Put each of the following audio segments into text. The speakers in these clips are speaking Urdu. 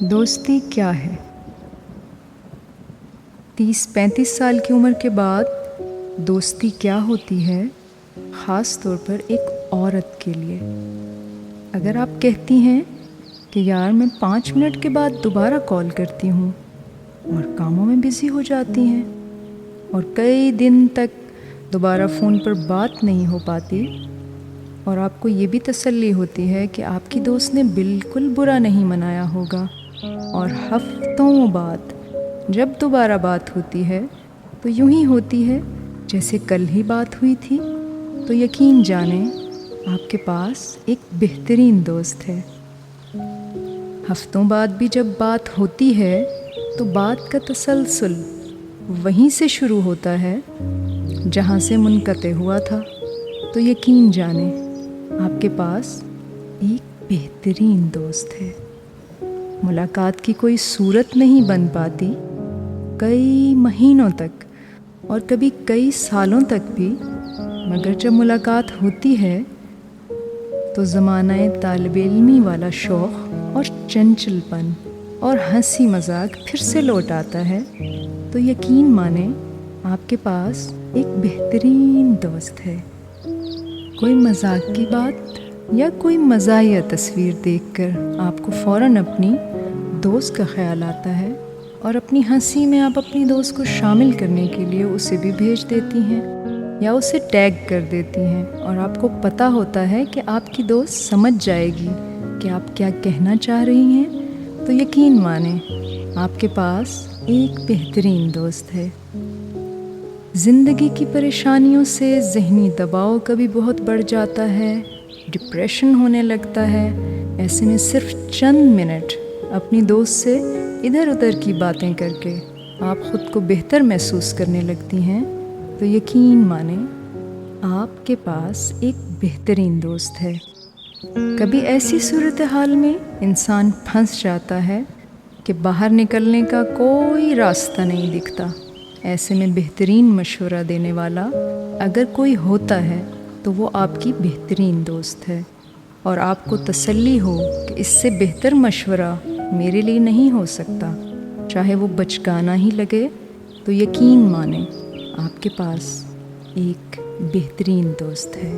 دوستی کیا ہے؟ 30-35 سال کی عمر کے بعد دوستی کیا ہوتی ہے، خاص طور پر ایک عورت کے لیے؟ اگر آپ کہتی ہیں کہ یار میں 5 منٹ کے بعد دوبارہ کال کرتی ہوں اور کاموں میں بزی ہو جاتی ہیں اور کئی دن تک دوبارہ فون پر بات نہیں ہو پاتی، اور آپ کو یہ بھی تسلی ہوتی ہے کہ آپ کی دوست نے بالکل برا نہیں منایا ہوگا، اور ہفتوں بعد جب دوبارہ بات ہوتی ہے تو یوں ہی ہوتی ہے جیسے کل ہی بات ہوئی تھی، تو یقین جانیں آپ کے پاس ایک بہترین دوست ہے۔ ہفتوں بعد بھی جب بات ہوتی ہے تو بات کا تسلسل وہیں سے شروع ہوتا ہے جہاں سے منقطع ہوا تھا، تو یقین جانیں آپ کے پاس ایک بہترین دوست ہے۔ ملاقات کی کوئی صورت نہیں بن پاتی کئی مہینوں تک اور کبھی کئی سالوں تک بھی، مگر جب ملاقات ہوتی ہے تو زمانہ طالب علمی والا شوق اور چنچل پن اور ہنسی مذاق پھر سے لوٹ آتا ہے، تو یقین مانیں آپ کے پاس ایک بہترین دوست ہے۔ کوئی مذاق کی بات یا کوئی مزاحیہ تصویر دیکھ کر آپ کو فوراً اپنی دوست کا خیال آتا ہے، اور اپنی ہنسی میں آپ اپنی دوست کو شامل کرنے کے لیے اسے بھی بھیج دیتی ہیں یا اسے ٹیگ کر دیتی ہیں، اور آپ کو پتہ ہوتا ہے کہ آپ کی دوست سمجھ جائے گی کہ آپ کیا کہنا چاہ رہی ہیں، تو یقین مانیں آپ کے پاس ایک بہترین دوست ہے۔ زندگی کی پریشانیوں سے ذہنی دباؤ کبھی بہت بڑھ جاتا ہے، ڈپریشن ہونے لگتا ہے، ایسے میں صرف چند منٹ اپنی دوست سے ادھر ادھر کی باتیں کر کے آپ خود کو بہتر محسوس کرنے لگتی ہیں، تو یقین مانیں آپ کے پاس ایک بہترین دوست ہے۔ کبھی ایسی صورتحال میں انسان پھنس جاتا ہے کہ باہر نکلنے کا کوئی راستہ نہیں دکھتا، ایسے میں بہترین مشورہ دینے والا اگر کوئی ہوتا ہے تو وہ آپ کی بہترین دوست ہے، اور آپ کو تسلی ہو کہ اس سے بہتر مشورہ میرے لیے نہیں ہو سکتا، چاہے وہ بچکانا ہی لگے، تو یقین مانیں آپ کے پاس ایک بہترین دوست ہے۔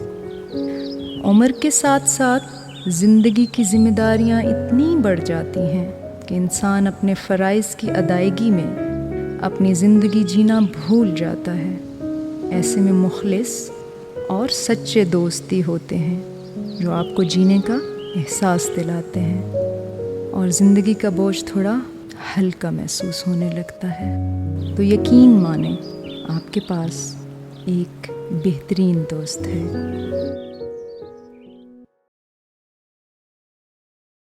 عمر کے ساتھ ساتھ زندگی کی ذمہ داریاں اتنی بڑھ جاتی ہیں کہ انسان اپنے فرائض کی ادائیگی میں اپنی زندگی جینا بھول جاتا ہے، ایسے میں مخلص اور سچے دوست ہی ہوتے ہیں جو آپ کو جینے کا احساس دلاتے ہیں، اور زندگی کا بوجھ تھوڑا ہلکا محسوس ہونے لگتا ہے، تو یقین مانیں آپ کے پاس ایک بہترین دوست ہے۔